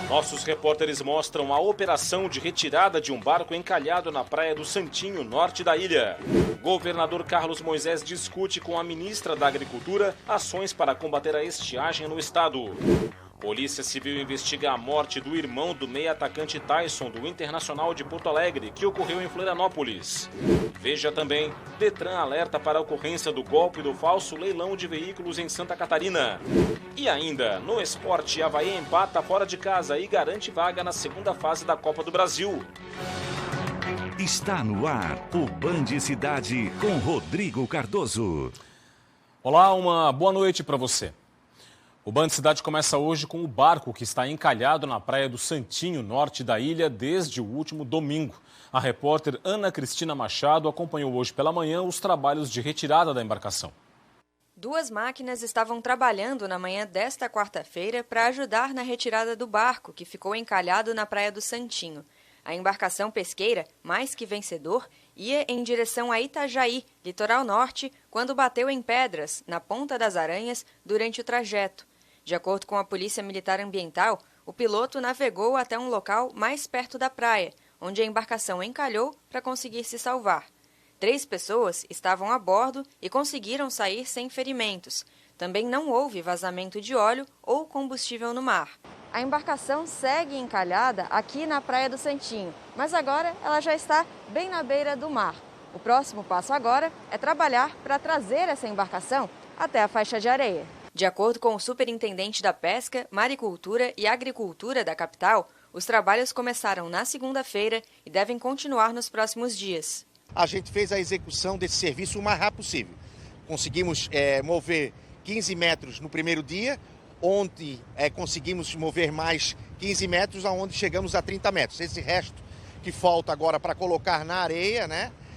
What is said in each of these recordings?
Nossos repórteres mostram a operação de retirada de um barco encalhado na praia do Santinho, norte da ilha. Governador Carlos Moisés discute com a ministra da Agricultura ações para combater a estiagem no estado. Polícia Civil investiga a morte do irmão do meio-atacante Tyson do Internacional de Porto Alegre, que ocorreu em Florianópolis. Veja também, Detran alerta para a ocorrência do golpe do falso leilão de veículos em Santa Catarina. E ainda, no esporte, Avaí empata fora de casa e garante vaga na segunda fase da Copa do Brasil. Está no ar o Band Cidade com Rodrigo Cardoso. Olá, uma boa noite para você. O Band Cidade começa hoje com o barco que está encalhado na praia do Santinho, norte da ilha, desde o último domingo. A repórter Ana Cristina Machado acompanhou hoje pela manhã os trabalhos de retirada da embarcação. 2 máquinas estavam trabalhando na manhã desta quarta-feira para ajudar na retirada do barco, que ficou encalhado na praia do Santinho. A embarcação pesqueira, mais que vencedor, ia em direção a Itajaí, litoral norte, quando bateu em pedras, na Ponta das Aranhas, durante o trajeto. De acordo com a Polícia Militar Ambiental, o piloto navegou até um local mais perto da praia, onde a embarcação encalhou para conseguir se salvar. 3 pessoas estavam a bordo e conseguiram sair sem ferimentos. Também não houve vazamento de óleo ou combustível no mar. A embarcação segue encalhada aqui na Praia do Santinho, mas agora ela já está bem na beira do mar. O próximo passo agora é trabalhar para trazer essa embarcação até a faixa de areia. De acordo com o superintendente da Pesca, Maricultura e Agricultura da capital, os trabalhos começaram na segunda-feira e devem continuar nos próximos dias. A gente fez a execução desse serviço o mais rápido possível. Conseguimos mover 15 metros no primeiro dia, ontem conseguimos mover mais 15 metros, aonde chegamos a 30 metros. Esse resto que falta agora para colocar na areia,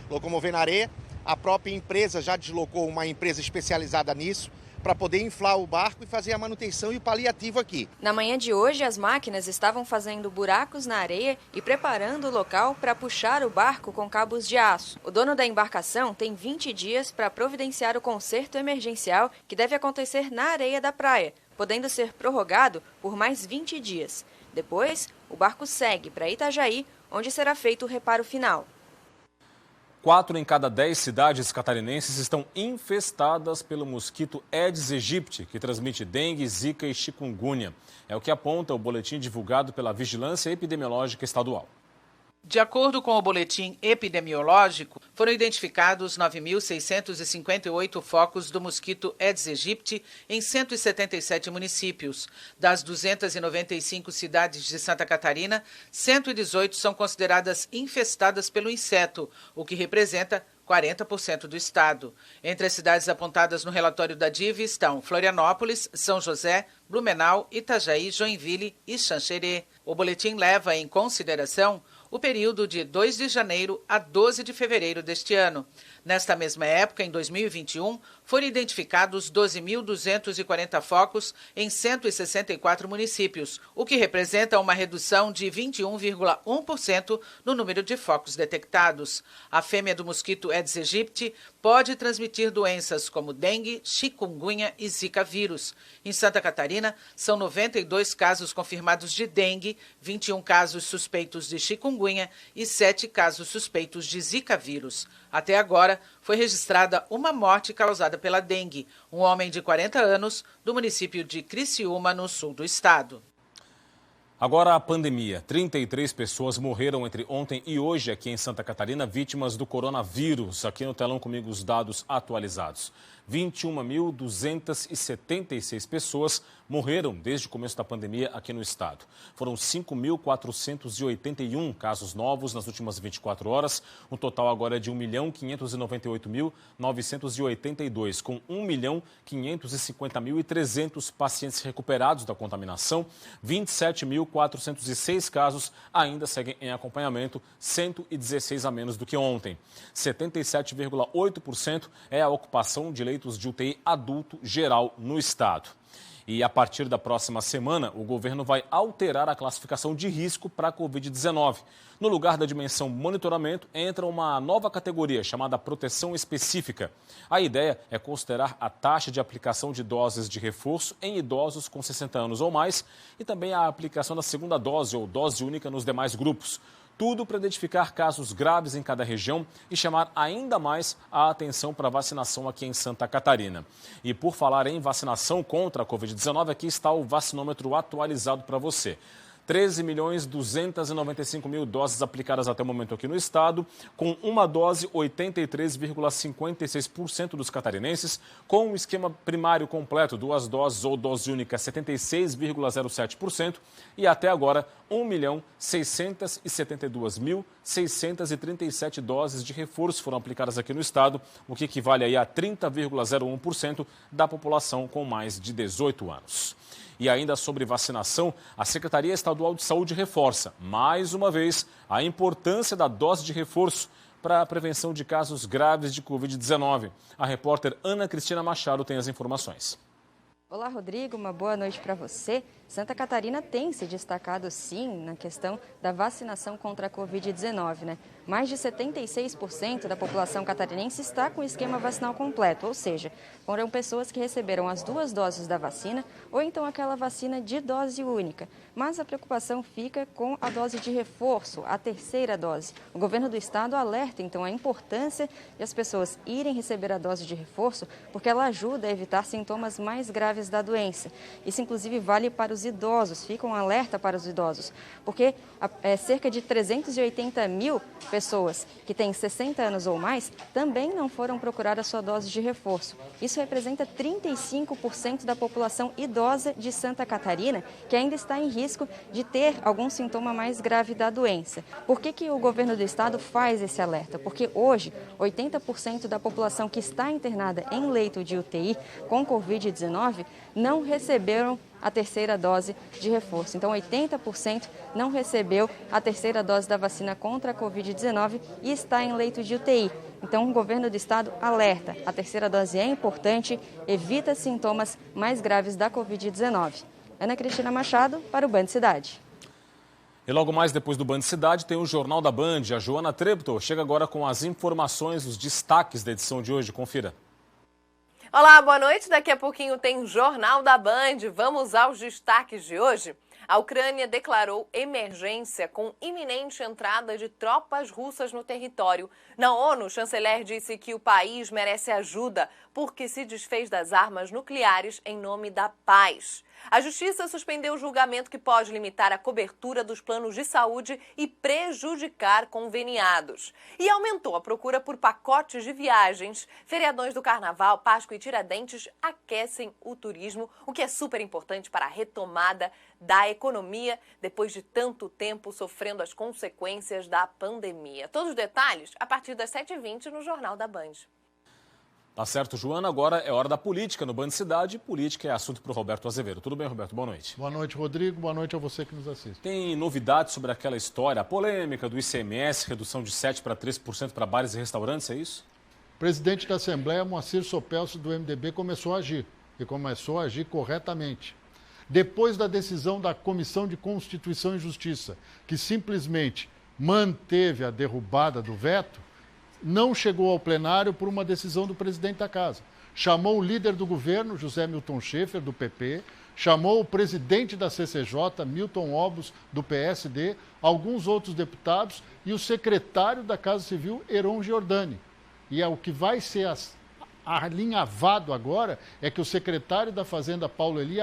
locomover na areia, a própria empresa já deslocou uma empresa especializada nisso, para poder inflar o barco e fazer a manutenção e o paliativo aqui. Na manhã de hoje, as máquinas estavam fazendo buracos na areia e preparando o local para puxar o barco com cabos de aço. O dono da embarcação tem 20 dias para providenciar o conserto emergencial que deve acontecer na areia da praia, podendo ser prorrogado por mais 20 dias. Depois, o barco segue para Itajaí, onde será feito o reparo final. 4 em cada 10 cidades catarinenses estão infestadas pelo mosquito Aedes aegypti, que transmite dengue, zika e chikungunya. É o que aponta o boletim divulgado pela Vigilância Epidemiológica Estadual. De acordo com o boletim epidemiológico, foram identificados 9.658 focos do mosquito Aedes aegypti em 177 municípios. Das 295 cidades de Santa Catarina, 118 são consideradas infestadas pelo inseto, o que representa 40% do estado. Entre as cidades apontadas no relatório da DIV estão Florianópolis, São José, Blumenau, Itajaí, Joinville e Xanxerê. O boletim leva em consideração o período de 2 de janeiro a 12 de fevereiro deste ano. Nesta mesma época, em 2021, foram identificados 12.240 focos em 164 municípios, o que representa uma redução de 21,1% no número de focos detectados. A fêmea do mosquito Aedes aegypti pode transmitir doenças como dengue, chikungunya e zika vírus. Em Santa Catarina, são 92 casos confirmados de dengue, 21 casos suspeitos de chikungunya e 7 casos suspeitos de zika vírus. Até agora, foi registrada uma morte causada pela dengue, um homem de 40 anos do município de Criciúma, no sul do estado. Agora a pandemia. 33 pessoas morreram entre ontem e hoje aqui em Santa Catarina, vítimas do coronavírus. Aqui no telão comigo os dados atualizados. 21.276 pessoas morreram desde o começo da pandemia aqui no estado. Foram 5.481 casos novos nas últimas 24 horas. O total agora é de 1.598.982, com 1.550.300 pacientes recuperados da contaminação. 27.406 casos ainda seguem em acompanhamento, 116 a menos do que ontem. 77,8% é a ocupação de leitos de UTI adulto geral no estado. E a partir da próxima semana, o governo vai alterar a classificação de risco para a Covid-19. No lugar da dimensão monitoramento, entra uma nova categoria chamada proteção específica. A ideia é considerar a taxa de aplicação de doses de reforço em idosos com 60 anos ou mais e também a aplicação da segunda dose ou dose única nos demais grupos. Tudo para identificar casos graves em cada região e chamar ainda mais a atenção para a vacinação aqui em Santa Catarina. E por falar em vacinação contra a Covid-19, aqui está o vacinômetro atualizado para você. 13.295.000 doses aplicadas até o momento aqui no estado, com uma dose 83,56% dos catarinenses, com o esquema primário completo, 2 doses ou dose única 76,07% e até agora 1.672.637 doses de reforço foram aplicadas aqui no estado, o que equivale aí a 30,01% da população com mais de 18 anos. E ainda sobre vacinação, a Secretaria Estadual de Saúde reforça, mais uma vez, a importância da dose de reforço para a prevenção de casos graves de Covid-19. A repórter Ana Cristina Machado tem as informações. Olá, Rodrigo, uma boa noite para você. Santa Catarina tem se destacado, sim, na questão da vacinação contra a Covid-19, né? Mais de 76% da população catarinense está com o esquema vacinal completo, ou seja, foram pessoas que receberam as 2 doses da vacina ou então aquela vacina de dose única. Mas a preocupação fica com a dose de reforço, a terceira dose. O governo do estado alerta, então, a importância de as pessoas irem receber a dose de reforço, porque ela ajuda a evitar sintomas mais graves da doença. Isso, inclusive, vale para os idosos, fica um alerta para os idosos, porque cerca de 380 mil pessoas que têm 60 anos ou mais também não foram procurar a sua dose de reforço. Isso representa 35% da população idosa de Santa Catarina, que ainda está em risco de ter algum sintoma mais grave da doença. Por que o governo do estado faz esse alerta? Porque hoje, 80% da população que está internada em leito de UTI com Covid-19 não receberam a terceira dose de reforço. Então, 80% não recebeu a terceira dose da vacina contra a Covid-19 e está em leito de UTI. Então, o governo do estado alerta. A terceira dose é importante, evita sintomas mais graves da Covid-19. Ana Cristina Machado, para o Band Cidade. E logo mais depois do Band Cidade tem o Jornal da Band. A Joana Trepto chega agora com as informações, os destaques da edição de hoje. Confira. Olá, boa noite. Daqui a pouquinho tem Jornal da Band. Vamos aos destaques de hoje. A Ucrânia declarou emergência com iminente entrada de tropas russas no território. Na ONU, o chanceler disse que o país merece ajuda porque se desfez das armas nucleares em nome da paz. A Justiça suspendeu o julgamento que pode limitar a cobertura dos planos de saúde e prejudicar conveniados. E aumentou a procura por pacotes de viagens. Feriadões do Carnaval, Páscoa e Tiradentes aquecem o turismo, o que é super importante para a retomada da economia depois de tanto tempo sofrendo as consequências da pandemia. Todos os detalhes a partir das 7h20 no Jornal da Band. Tá certo, Joana. Agora é hora da política no Band Cidade. Política é assunto para o Roberto Azevedo. Tudo bem, Roberto? Boa noite. Boa noite, Rodrigo. Boa noite a você que nos assiste. Tem novidades sobre aquela história, a polêmica do ICMS, redução de 7% para 3% para bares e restaurantes, é isso? O presidente da Assembleia, Moacir Sopelso, do MDB, começou a agir. E começou a agir corretamente. Depois da decisão da Comissão de Constituição e Justiça, que simplesmente manteve a derrubada do veto, não chegou ao plenário por uma decisão do presidente da casa. Chamou o líder do governo, José Milton Schaeffer, do PP, chamou o presidente da CCJ, Milton Obos, do PSD, alguns outros deputados e o secretário da Casa Civil, Heron Giordani. E o que vai ser alinhavado agora é que o secretário da Fazenda, Paulo Eli,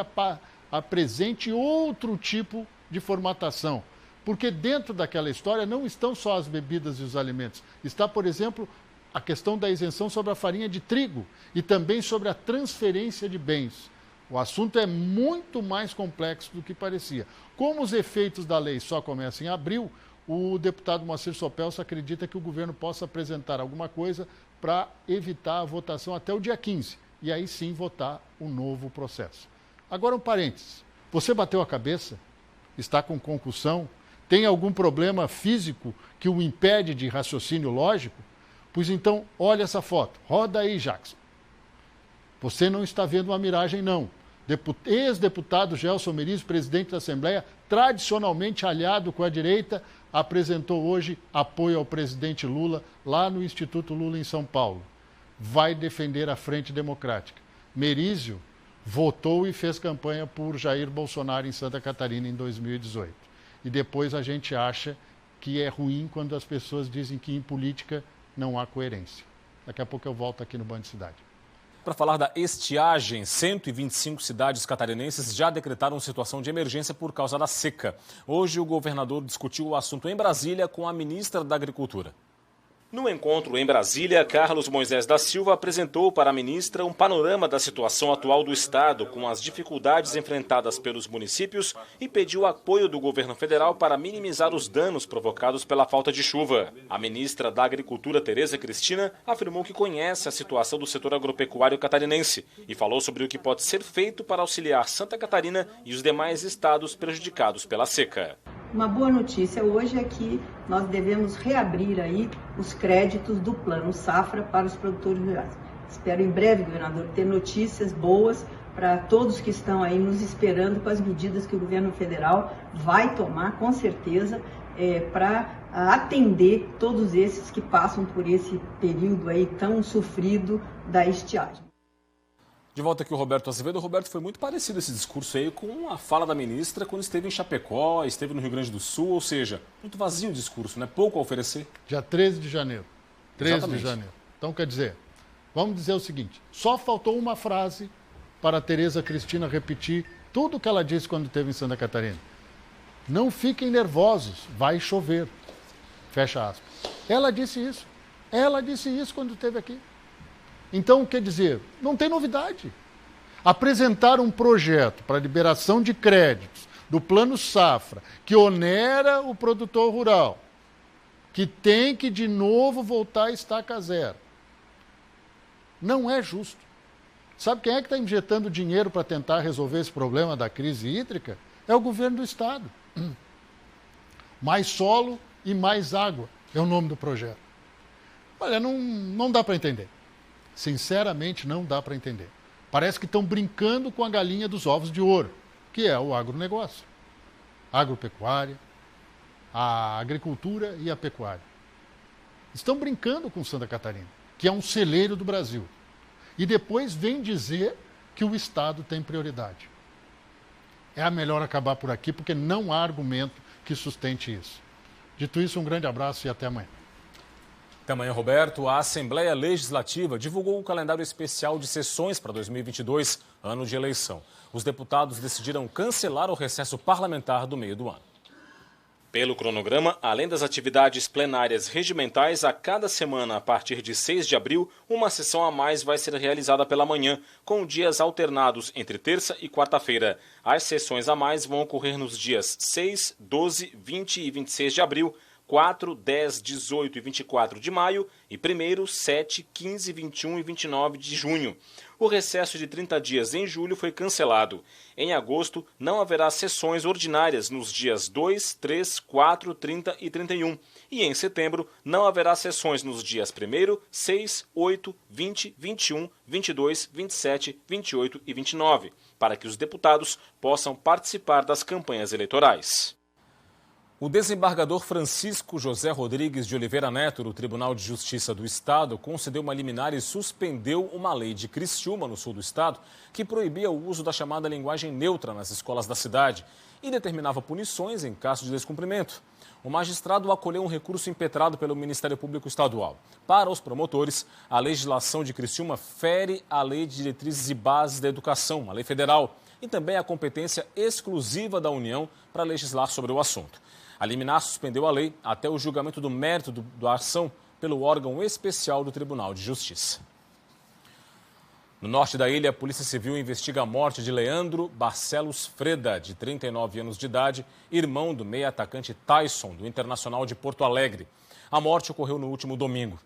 apresente outro tipo de formatação. Porque dentro daquela história não estão só as bebidas e os alimentos. Está, por exemplo, a questão da isenção sobre a farinha de trigo e também sobre a transferência de bens. O assunto é muito mais complexo do que parecia. Como os efeitos da lei só começam em abril, o deputado Moacir Sopelso acredita que o governo possa apresentar alguma coisa para evitar a votação até o dia 15. E aí sim votar um novo processo. Agora um parênteses. Você bateu a cabeça? Está com concussão? Tem algum problema físico que o impede de raciocínio lógico? Pois então, olha essa foto. Roda aí, Jackson. Você não está vendo uma miragem, não. Ex-deputado Gelson Merizio, presidente da Assembleia, tradicionalmente aliado com a direita, apresentou hoje apoio ao presidente Lula lá no Instituto Lula em São Paulo. Vai defender a Frente Democrática. Merizio votou e fez campanha por Jair Bolsonaro em Santa Catarina em 2018. E depois a gente acha que é ruim quando as pessoas dizem que em política não há coerência. Daqui a pouco eu volto aqui no Band Cidade. Para falar da estiagem, 125 cidades catarinenses já decretaram situação de emergência por causa da seca. Hoje o governador discutiu o assunto em Brasília com a ministra da Agricultura. No encontro em Brasília, Carlos Moisés da Silva apresentou para a ministra um panorama da situação atual do estado, com as dificuldades enfrentadas pelos municípios, e pediu apoio do governo federal para minimizar os danos provocados pela falta de chuva. A ministra da Agricultura, Tereza Cristina, afirmou que conhece a situação do setor agropecuário catarinense e falou sobre o que pode ser feito para auxiliar Santa Catarina e os demais estados prejudicados pela seca. Uma boa notícia hoje é que nós devemos reabrir aí os créditos do Plano Safra para os produtores rurais. Espero em breve, governador, ter notícias boas para todos que estão aí nos esperando com as medidas que o governo federal vai tomar, com certeza, para atender todos esses que passam por esse período aí tão sofrido da estiagem. De volta aqui o Roberto Azevedo. Roberto, foi muito parecido esse discurso aí com a fala da ministra quando esteve em Chapecó, esteve no Rio Grande do Sul, ou seja, muito vazio o discurso, né? Pouco a oferecer. Dia 13 de janeiro. 13 Exatamente. de janeiro. Então, quer dizer, vamos dizer o seguinte, só faltou uma frase para a Tereza Cristina repetir tudo o que ela disse quando esteve em Santa Catarina. Não fiquem nervosos, vai chover. Fecha aspas. Ela disse isso. Ela disse isso quando esteve aqui. Então, quer dizer, não tem novidade. Apresentar um projeto para liberação de créditos do Plano Safra, que onera o produtor rural, que tem que de novo voltar a estaca zero, não é justo. Sabe quem é que está injetando dinheiro para tentar resolver esse problema da crise hídrica? É o governo do estado. Mais solo e mais água é o nome do projeto. Olha, não dá para entender. Sinceramente, não dá para entender. Parece que estão brincando com a galinha dos ovos de ouro, que é o agronegócio. A agropecuária, a agricultura e a pecuária. Estão brincando com Santa Catarina, que é um celeiro do Brasil. E depois vem dizer que o Estado tem prioridade. É melhor acabar por aqui, porque não há argumento que sustente isso. Dito isso, um grande abraço e até amanhã. Até amanhã, Roberto. A Assembleia Legislativa divulgou um calendário especial de sessões para 2022, ano de eleição. Os deputados decidiram cancelar o recesso parlamentar do meio do ano. Pelo cronograma, além das atividades plenárias regimentais, a cada semana, a partir de 6 de abril, uma sessão a mais vai ser realizada pela manhã, com dias alternados entre terça e quarta-feira. As sessões a mais vão ocorrer nos dias 6, 12, 20 e 26 de abril, 4, 10, 18 e 24 de maio e 1º, 7, 15, 21 e 29 de junho. O recesso de 30 dias em julho foi cancelado. Em agosto, não haverá sessões ordinárias nos dias 2, 3, 4, 30 e 31. E em setembro, não haverá sessões nos dias 1º, 6, 8, 20, 21, 22, 27, 28 e 29, para que os deputados possam participar das campanhas eleitorais. O desembargador Francisco José Rodrigues de Oliveira Neto, do Tribunal de Justiça do Estado, concedeu uma liminar e suspendeu uma lei de Criciúma, no sul do estado, que proibia o uso da chamada linguagem neutra nas escolas da cidade e determinava punições em caso de descumprimento. O magistrado acolheu um recurso impetrado pelo Ministério Público Estadual. Para os promotores, a legislação de Criciúma fere a Lei de Diretrizes e Bases da Educação, uma lei federal, e também a competência exclusiva da União para legislar sobre o assunto. A liminar suspendeu a lei até o julgamento do mérito da ação pelo órgão especial do Tribunal de Justiça. No norte da ilha, a Polícia Civil investiga a morte de Leandro Barcelos Freda, de 39 anos de idade, irmão do meia-atacante Tyson, do Internacional de Porto Alegre. A morte ocorreu no último domingo.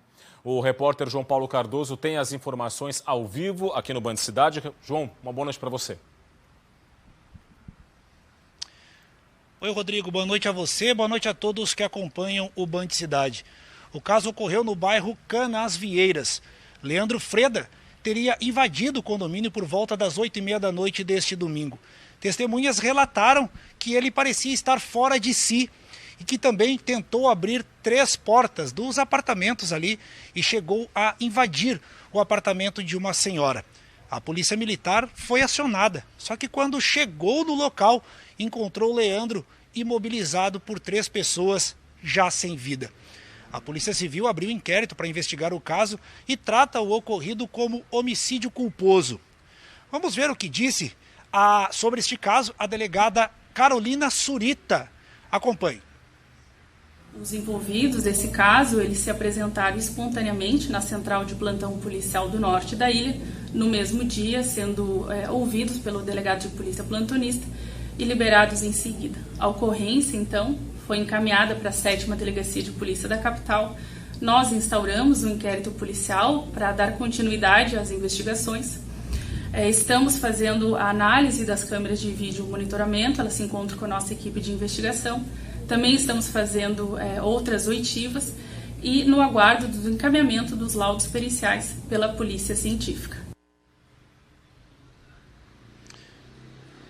O repórter João Paulo Cardoso tem as informações ao vivo aqui no Band Cidade. João, uma boa noite para você. Oi, Rodrigo. Boa noite a você, boa noite a todos que acompanham o Band Cidade. O caso ocorreu no bairro Canasvieiras. Leandro Freda, teria invadido o condomínio por volta das 8h30 da noite deste domingo. Testemunhas relataram que ele parecia estar fora de si e que também tentou abrir 3 portas dos apartamentos ali e chegou a invadir o apartamento de uma senhora. A polícia militar foi acionada, só que quando chegou no local, encontrou Leandro imobilizado por 3 pessoas já sem vida. A Polícia Civil abriu inquérito para investigar o caso e trata o ocorrido como homicídio culposo. Vamos ver o que disse sobre este caso a delegada Carolina Surita. Acompanhe. Os envolvidos desse caso, eles se apresentaram espontaneamente na Central de Plantão Policial do Norte da ilha, no mesmo dia, sendo ouvidos pelo delegado de polícia plantonista e liberados em seguida. A ocorrência, então, foi encaminhada para a 7ª Delegacia de Polícia da capital. Nós instauramos um inquérito policial para dar continuidade às investigações. Estamos fazendo a análise das câmeras de vídeo monitoramento, ela se encontra com a nossa equipe de investigação. Também estamos fazendo outras oitivas e no aguardo do encaminhamento dos laudos periciais pela Polícia Científica.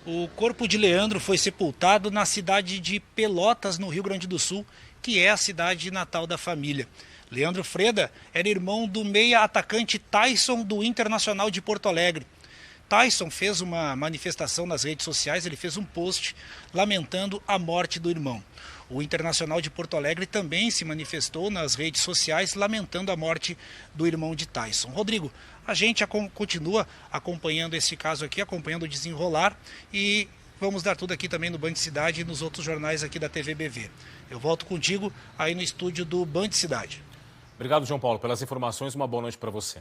O corpo de Leandro foi sepultado na cidade de Pelotas, no Rio Grande do Sul, que é a cidade natal da família. Leandro Freda era irmão do meia atacante Tyson do Internacional de Porto Alegre. Tyson fez uma manifestação nas redes sociais, ele fez um post lamentando a morte do irmão. O Internacional de Porto Alegre também se manifestou nas redes sociais lamentando a morte do irmão de Tyson. Rodrigo, a gente continua acompanhando esse caso aqui, acompanhando o desenrolar e vamos dar tudo aqui também no Band Cidade e nos outros jornais aqui da TV BV. Eu volto contigo aí no estúdio do Band Cidade. Obrigado, João Paulo, pelas informações. Uma boa noite para você.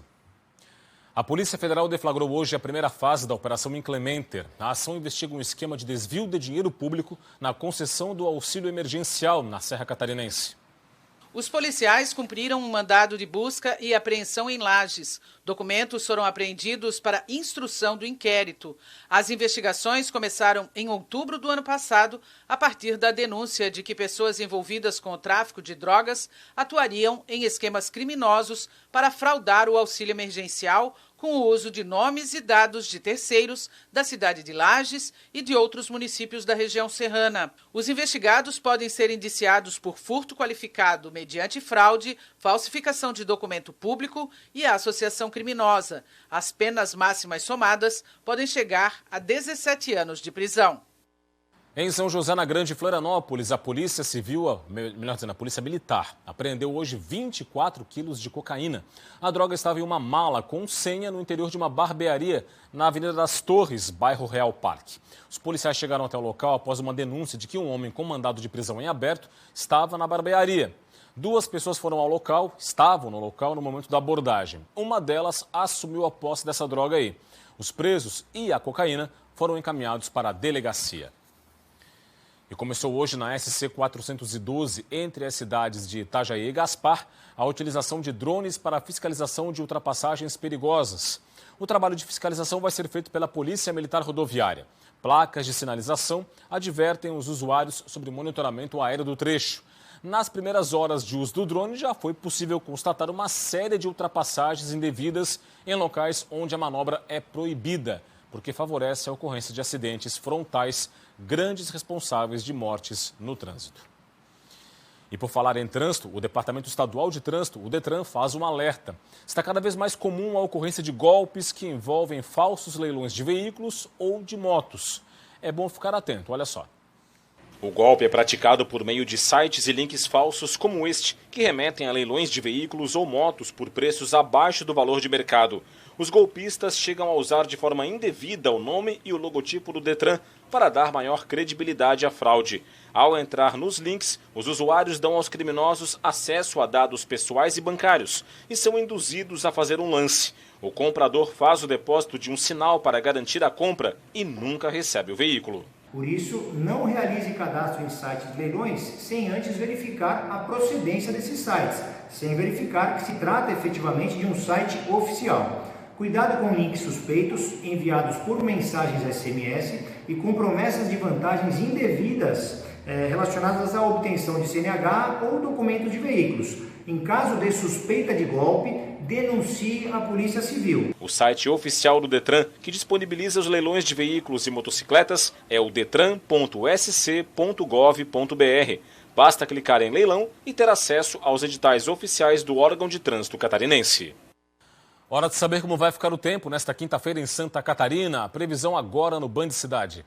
A Polícia Federal deflagrou hoje a primeira fase da Operação Inclementer. A ação investiga um esquema de desvio de dinheiro público na concessão do auxílio emergencial na Serra Catarinense. Os policiais cumpriram um mandado de busca e apreensão em Lages. Documentos foram apreendidos para instrução do inquérito. As investigações começaram em outubro do ano passado, a partir da denúncia de que pessoas envolvidas com o tráfico de drogas atuariam em esquemas criminosos para fraudar o auxílio emergencial com o uso de nomes e dados de terceiros da cidade de Lages e de outros municípios da região serrana. Os investigados podem ser indiciados por furto qualificado mediante fraude, falsificação de documento público e associação criminosa. As penas máximas somadas podem chegar a 17 anos de prisão. Em São José, na Grande Florianópolis, a Polícia Civil, melhor dizendo, a Polícia Militar, apreendeu hoje 24 quilos de cocaína. A droga estava em uma mala com senha no interior de uma barbearia na Avenida das Torres, bairro Real Parque. Os policiais chegaram até o local após uma denúncia de que um homem com mandado de prisão em aberto estava na barbearia. 2 pessoas estavam no local no momento da abordagem. Uma delas assumiu a posse dessa droga aí. Os presos e a cocaína foram encaminhados para a delegacia. E começou hoje na SC 412, entre as cidades de Itajaí e Gaspar, a utilização de drones para a fiscalização de ultrapassagens perigosas. O trabalho de fiscalização vai ser feito pela Polícia Militar Rodoviária. Placas de sinalização advertem os usuários sobre o monitoramento aéreo do trecho. Nas primeiras horas de uso do drone, já foi possível constatar uma série de ultrapassagens indevidas em locais onde a manobra é proibida, porque favorece a ocorrência de acidentes frontais, grandes responsáveis de mortes no trânsito. E por falar em trânsito, o Departamento Estadual de Trânsito, o DETRAN, faz um alerta. Está cada vez mais comum a ocorrência de golpes que envolvem falsos leilões de veículos ou de motos. É bom ficar atento, olha só. O golpe é praticado por meio de sites e links falsos como este, que remetem a leilões de veículos ou motos por preços abaixo do valor de mercado. Os golpistas chegam a usar de forma indevida o nome e o logotipo do DETRAN para dar maior credibilidade à fraude. Ao entrar nos links, os usuários dão aos criminosos acesso a dados pessoais e bancários e são induzidos a fazer um lance. O comprador faz o depósito de um sinal para garantir a compra e nunca recebe o veículo. Por isso, não realize cadastro em sites de leilões sem antes verificar a procedência desses sites, sem verificar que se trata efetivamente de um site oficial. Cuidado com links suspeitos enviados por mensagens SMS e com promessas de vantagens indevidas relacionadas à obtenção de CNH ou documentos de veículos. Em caso de suspeita de golpe, denuncie a Polícia Civil. O site oficial do Detran, que disponibiliza os leilões de veículos e motocicletas, é o detran.sc.gov.br. Basta clicar em leilão e ter acesso aos editais oficiais do órgão de trânsito catarinense. Hora de saber como vai ficar o tempo nesta quinta-feira em Santa Catarina. A previsão agora no Band Cidade.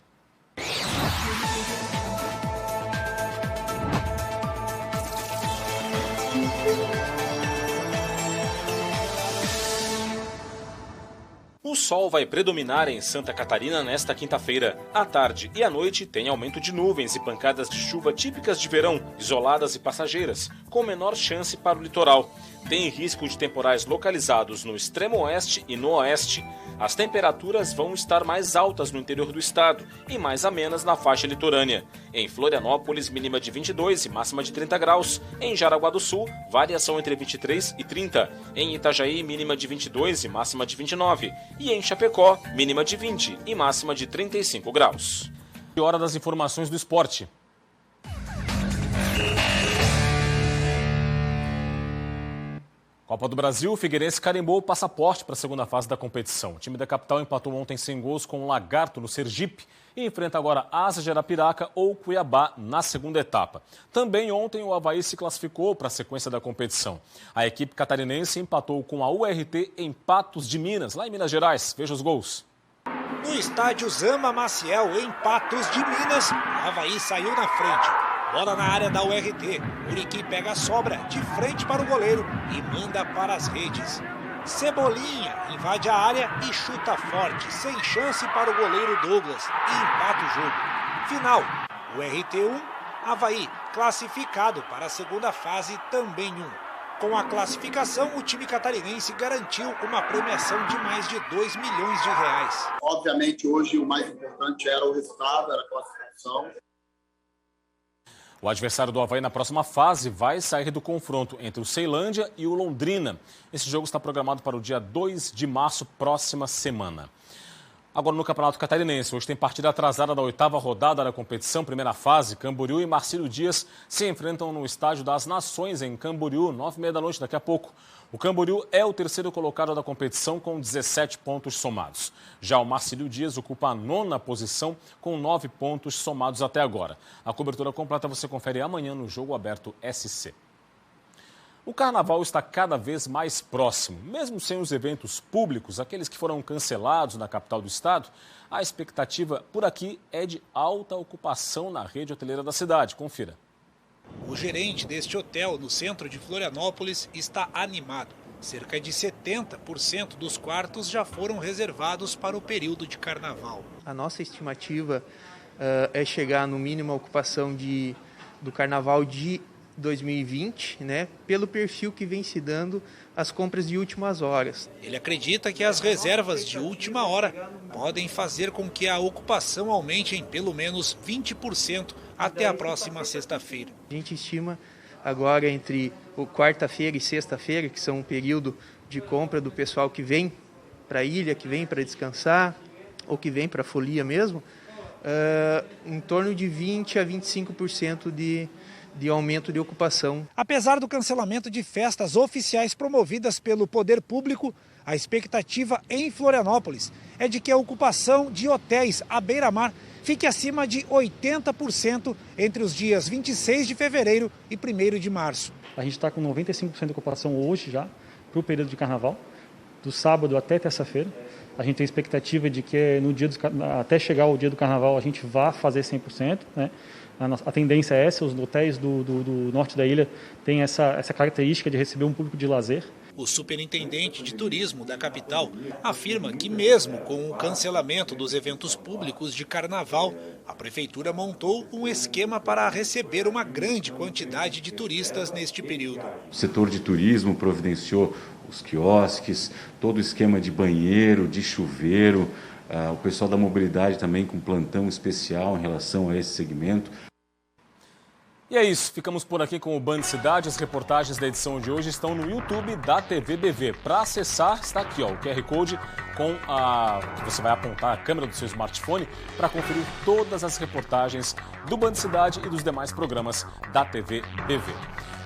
O sol vai predominar em Santa Catarina nesta quinta-feira. À tarde e à noite tem aumento de nuvens e pancadas de chuva típicas de verão, isoladas e passageiras, com menor chance para o litoral. Tem risco de temporais localizados no extremo oeste e no oeste. As temperaturas vão estar mais altas no interior do estado e mais amenas na faixa litorânea. Em Florianópolis, mínima de 22 e máxima de 30 graus. Em Jaraguá do Sul, variação entre 23 e 30. Em Itajaí, mínima de 22 e máxima de 29. E em Chapecó, mínima de 20 e máxima de 35 graus. Hora das informações do esporte. Copa do Brasil, o Figueirense carimbou o passaporte para a segunda fase da competição. O time da capital empatou ontem sem gols com o Lagarto no Sergipe e enfrenta agora Asa de Arapiraca ou Cuiabá na segunda etapa. Também ontem o Avaí se classificou para a sequência da competição. A equipe catarinense empatou com a URT em Patos de Minas, lá em Minas Gerais. Veja os gols. No estádio Zama Maciel, em Patos de Minas, o Avaí saiu na frente. Bola na área da URT. Muriqui pega a sobra de frente para o goleiro e manda para as redes. Cebolinha invade a área e chuta forte, sem chance para o goleiro Douglas, e empata o jogo. Final, URT 1, Avaí classificado para a segunda fase também 1. Com a classificação, o time catarinense garantiu uma premiação de mais de 2 milhões de reais. Obviamente, hoje o mais importante era o resultado, era a classificação. O adversário do Avaí na próxima fase vai sair do confronto entre o Ceilândia e o Londrina. Esse jogo está programado para o dia 2 de março, próxima semana. Agora no Campeonato Catarinense, hoje tem partida atrasada da 8ª rodada da competição, primeira fase. Camboriú e Marcílio Dias se enfrentam no Estádio das Nações, em Camboriú, 9h30 da noite, daqui a pouco. O Camboriú é o terceiro colocado da competição com 17 pontos somados. Já o Marcílio Dias ocupa a 9ª posição com 9 pontos somados até agora. A cobertura completa você confere amanhã no Jogo Aberto SC. O carnaval está cada vez mais próximo. Mesmo sem os eventos públicos, aqueles que foram cancelados na capital do estado, a expectativa por aqui é de alta ocupação na rede hoteleira da cidade. Confira. O gerente deste hotel no centro de Florianópolis está animado. Cerca de 70% dos quartos já foram reservados para o período de carnaval. A nossa estimativa é chegar no mínimo a ocupação do carnaval de 2020, né, pelo perfil que vem se dando as compras de últimas horas. Ele acredita que as reservas de última hora podem fazer com que a ocupação aumente em pelo menos 20% até a próxima sexta-feira. A gente estima agora entre quarta-feira e sexta-feira, que são um período de compra do pessoal que vem para a ilha, que vem para descansar ou que vem para a folia mesmo, em torno de 20% a 25% de aumento de ocupação. Apesar do cancelamento de festas oficiais promovidas pelo poder público, a expectativa em Florianópolis é de que a ocupação de hotéis à beira-mar fique acima de 80% entre os dias 26 de fevereiro e 1º de março. A gente está com 95% de ocupação hoje já, para o período de carnaval, do sábado até terça-feira. A gente tem expectativa de que no dia até chegar o dia do carnaval a gente vá fazer 100%, né? A tendência é essa, os hotéis do norte da ilha têm essa característica de receber um público de lazer. O superintendente de turismo da capital afirma que mesmo com o cancelamento dos eventos públicos de carnaval, a prefeitura montou um esquema para receber uma grande quantidade de turistas neste período. O setor de turismo providenciou os quiosques, todo o esquema de banheiro, de chuveiro, o pessoal da mobilidade também com plantão especial em relação a esse segmento. E é isso, ficamos por aqui com o Band Cidade. As reportagens da edição de hoje estão no YouTube da TV BV. Para acessar, está aqui ó, o QR Code com que você vai apontar a câmera do seu smartphone para conferir todas as reportagens do Band Cidade e dos demais programas da TV BV.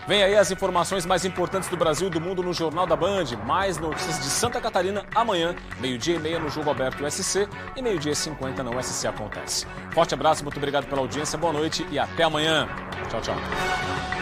Vem aí as informações mais importantes do Brasil e do mundo no Jornal da Band. Mais notícias de Santa Catarina amanhã, 12h30 no Jogo Aberto USC e 12h50 no USC Acontece. Forte abraço, muito obrigado pela audiência, boa noite e até amanhã. Tchau, tchau.